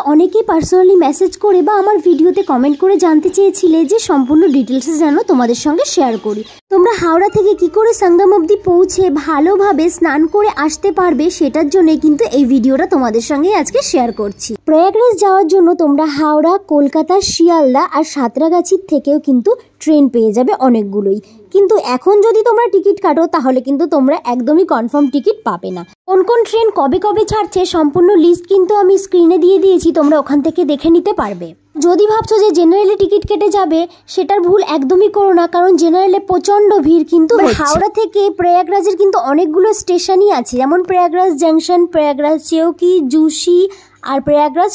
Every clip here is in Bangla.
তোমরা অনেকেই পার্সোনালি মেসেজ করে বা আমার ভিডিওতে কমেন্ট করে জানতে চেয়েছিলে যে সম্পূর্ণ ডিটেলসে যেন তোমাদের সঙ্গে শেয়ার করি। তোমরা হাওড়া থেকে কি করে সঙ্গম অবধি পৌঁছে ভালোভাবে স্নান করে আসতে পারবে সেটার জন্য কিন্তু এই ভিডিওটা তোমাদের সঙ্গে আজকে শেয়ার করছি। প্রয়াগরাজ যাওয়ার জন্য তোমরা হাওড়া, কলকাতা, শিয়ালদা আর সাঁতরাগাছির থেকেও কিন্তু ট্রেন পেয়ে যাবে অনেকগুলোই। কিন্তু এখন যদি তোমরা টিকিট কাটো তাহলে কিন্তু তোমরা একদমই কনফার্ম টিকিট পাবে না। কোন কোন ট্রেন কবে কবে ছাড়ছে সম্পূর্ণ লিস্ট কিন্তু আমি স্ক্রিনে দিয়ে দিয়েছি, তোমরা ওখান থেকে দেখে নিতে পারবে। যদি ভাবছো যে জেনারেলে টিকিট কেটে যাবে সেটার ভুল একদমই করো না, কারণ জেনারেলে প্রচন্ড ভিড় কিন্তু হাওড়া থেকে প্রয়াগরাজের কিন্তু অনেকগুলো স্টেশনই আছে, যেমন প্রয়াগরাজ জংশন, প্রয়াগরাজ চেউকি, জুশি আর প্রয়াগরাজ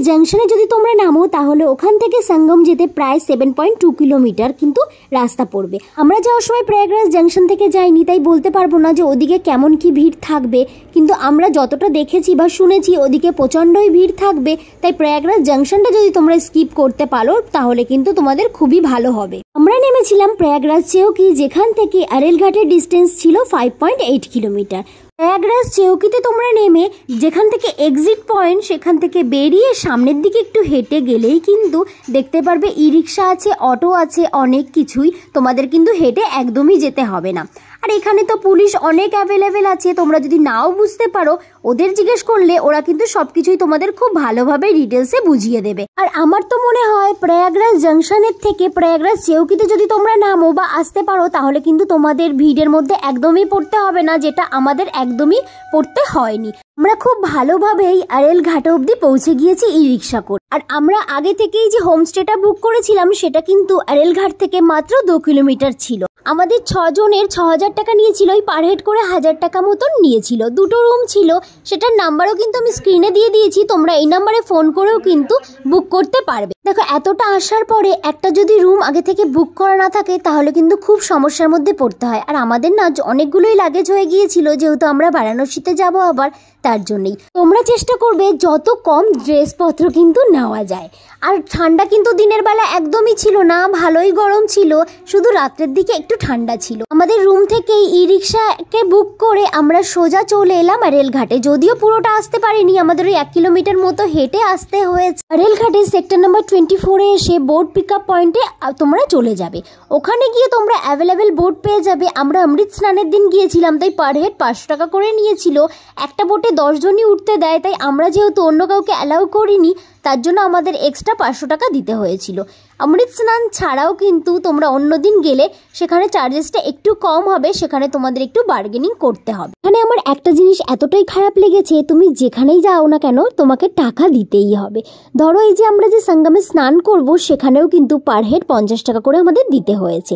জংশনে যদি তোমরা নামো তাহলে ওখান থেকে সঙ্গম যেতে প্রায় 7.2 কিলোমিটার কিন্তু রাস্তা পড়বে। আমরা যাওয়ার সময় প্রয়াগরাজ জংশন থেকে যাইনি, তাই বলতে পারবো না যে ওদিকে কেমন কি ভিড় থাকবে, কিন্তু আমরা যতটা দেখেছি বা শুনেছি ওদিকে প্রচণ্ডই ভিড় থাকবে। তাই প্রয়াগরাজ জংশনটা যদি তোমরা স্কিপ করতে পারো তাহলে কিন্তু তোমাদের খুবই ভালো হবে। আমরা নেমেছিলাম প্রয়াগরাজ চেউকি, যেখান থেকে আরেল ঘাটের ডিস্টেন্স ছিল 5.8 কিলোমিটার। প্রয়াগরাজ চেউকিতে তোমরা নেমে যেখান থেকে এক্সিট পয়েন্ট সেখান থেকে বেরিয়ে সামনের দিকে একটু হেঁটে গেলেই কিন্তু দেখতে পারবে ই রিক্সা আছে, অটো আছে, অনেক কিছুই। তোমাদের কিন্তু হেঁটে একদমই যেতে হবে না। আর এখানে তো পুলিশ অনেক অ্যাভেলেবেল আছে, তোমরা যদি নাও বুঝতে পারো ওদের জিজ্ঞেস করলে ওরা কিন্তু সবকিছুই তোমাদের খুব ভালোভাবে ডিটেলসে বুঝিয়ে দেবে। আর আমার তো মনে হয় প্রয়াগরাজ জংশনের থেকে প্রয়াগরাজ চেউকিতে যদি তোমরা নামো বা আসতে পারো তাহলে কিন্তু তোমাদের ভিড়ের মধ্যে একদমই পড়তে হবে না, যেটা আমাদের একদমই পড়তে হয়নি। আমরা খুব ভালোভাবেই আরেল ঘাট অবধি পৌঁছে গিয়েছি ই রিক্সা করে। আর আমরা আগে থেকেই যে হোমস্টেটা বুক করেছিলাম সেটা কিন্তু আরেল ঘাট থেকে মাত্র 2 কিলোমিটার ছিল। আমাদের 6 জনের 6000 টাকা নিয়েছিল, ওই পার হেড করে 1000 টাকা মতন নিয়েছিল। 2টো রুম ছিল, সেটার নাম্বারও কিন্তু আমি স্ক্রিনে দিয়ে দিয়েছি, তোমরা এই নাম্বারে ফোন করেও কিন্তু বুক করতে পারবে। দেখো এতটা আসার পরে একটা যদি রুম আগে থেকে বুক করা না থাকে তাহলে কিন্তু খুব সমস্যার মধ্যে পড়তে হয়। আর আমাদের না অনেকগুলোই লাগেজ হয়ে গিয়েছিল, যেহেতু আমরা বারাণসীতে যাব আবার, তার জন্যই তোমরা চেষ্টা করবে যত কম ড্রেসপত্র কিন্তু নেওয়া যায়। আর ঠান্ডা কিন্তু দিনের বেলা একদমই ছিল না, ভালোই গরম ছিল, শুধু রাত্রের দিকে একটু ঠান্ডা ছিল। আমাদের রুম থেকেই ই রিক্সাকে বুক করে আমরা সোজা চলে এলাম রেলঘাটে। যদিও পুরোটা আসতে পারিনি, আমাদের ওই 1 কিলোমিটার মতো হেঁটে আসতে হয়েছে। রেলঘাটে সেক্টর নাম্বার 24-এ এসে বোট পিক আপ পয়েন্টে তোমরা চলে যাবে। ওখানে গিয়ে তোমরা অ্যাভেলেবেল বোট পেয়ে যাবে। আমরা অমৃত স্নানের দিন গিয়েছিলাম, তাই পার হেড 500 টাকা করে নিয়েছিল। একটা বোটে 10 জনই উঠতে দেয়, তাই আমরা যেহেতু অন্য কাউকে অ্যালাউ করিনি তার জন্য আমাদের এক্সট্রা 500 টাকা দিতে হয়েছিল। অমৃত স্নান ছাড়াও কিন্তু তোমরা অন্য দিন গেলে সেখানে চার্জেসটা একটু কম হবে, সেখানে তোমাদের একটু বার্গেনিং করতে হবে। এখানে আমার একটা জিনিস এতটাই খারাপ লেগেছে, তুমি যেখানেই যাও না কেন তোমাকে টাকা দিতেই হবে। ধরো এই যে আমরা যে সঙ্গমে স্নান করব সেখানেও কিন্তু পার হেড 50 টাকা করে আমাদের দিতে হয়েছে।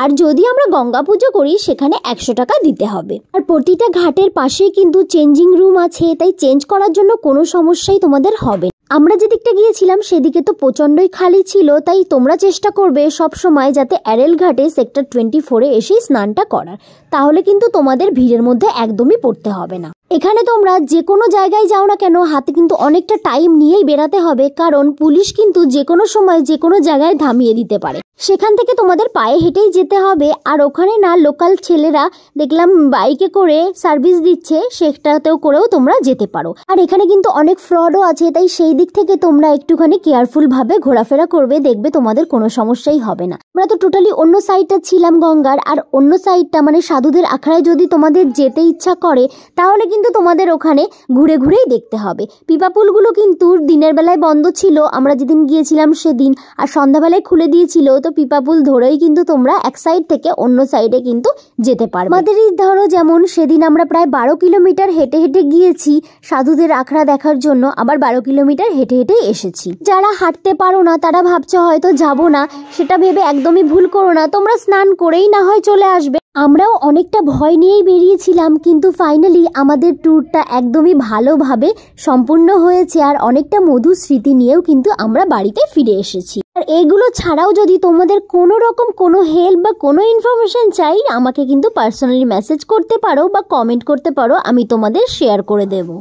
আর যদি আমরা গঙ্গা পুজো করি সেখানে 100 টাকা দিতে হবে। আর প্রতিটা ঘাটের পাশেই কিন্তু চেঞ্জিং রুম আছে, তাই চেঞ্জ করার জন্য কোনো সমস্যাই তোমাদের হবে। আমরা যেদিকটা গিয়েছিলাম সেদিকে তো প্রচণ্ডই খালি ছিল, তাই তোমরা চেষ্টা করবে সব সময় যাতে আরেল ঘাটে সেক্টর 24-এ এসেই স্নানটা করার, তাহলে কিন্তু তোমাদের ভিড়ের মধ্যে একদমই পড়তে হবে না। এখানে তোমরা যে কোনো জায়গায় যাও না কেন হাতে কিন্তু অনেকটা টাইম নিয়েই বেরাতে হবে, কারণ পুলিশ কিন্তু যে কোনো সময় যে কোনো জায়গায় থামিয়ে দিতে পারে। সেখান থেকে তোমাদের পায়ে হেঁটেই যেতে হবে। আর ওখানে না লোকাল ছেলেরা দেখলাম বাইকে করে সার্ভিস দিচ্ছে, সেটাতেও করেও তোমরা যেতে পারো। আর এখানে কিন্তু অনেক ফ্রডও আছে, তাই সেই দিক থেকে তোমরা একটুখানি কেয়ারফুল ভাবে ঘোরাফেরা করবে, দেখবে তোমাদের কোনো সমস্যাই হবে না। আমরা তো টোটালি অন্য সাইডটা ছিলাম গঙ্গার, আর অন্য সাইডটা মানে সাধুদের আখড়ায় যদি তোমাদের যেতে ইচ্ছা করে তাহলে কিন্তু তোমাদের ওখানে ঘুরে ঘুরেই দেখতে হবে। পিপা পুলগুলো কিন্তু দিনের বেলায় বন্ধ ছিল আমরা যেদিন গিয়েছিলাম সেদিন, আর সন্ধ্যাবেলায় খুলে দিয়েছিল, তো পিপা পুল ধরেই কিন্তু তোমরা এক সাইড থেকে অন্য সাইডে কিন্তু যেতে পারবে। আমাদেরই ধরো যেমন সেদিন আমরা প্রায় 12 কিলোমিটার হেঁটে হেঁটে গিয়েছি সাধুদের আখড়া দেখার জন্য, আবার 12 কিলোমিটার হেঁটে হেঁটেই এসেছি। যারা হাঁটতে পারো না তারা ভাবছো হয়তো যাবো না, সেটা ভেবে একদমই ভুল করো না, তোমরা স্নান করেই না হয় চলে আসবে। আমরাও অনেকটা ভয় নিয়েই বেরিয়েছিলাম, কিন্তু ফাইনালি আমাদের ট্যুরটা একদমই ভালোভাবে সম্পূর্ণ হয়েছে, আর অনেকটা মধুর স্মৃতি নিয়েও কিন্তু আমরা বাড়িতে ফিরে এসেছি। আর এগুলো ছাড়াও যদি তোমাদের কোনো রকম কোনো হেল্প বা কোনো ইনফরমেশন চাই আমাকে কিন্তু পার্সোনালি মেসেজ করতে পারো বা কমেন্ট করতে পারো, আমি তোমাদের শেয়ার করে দেবো।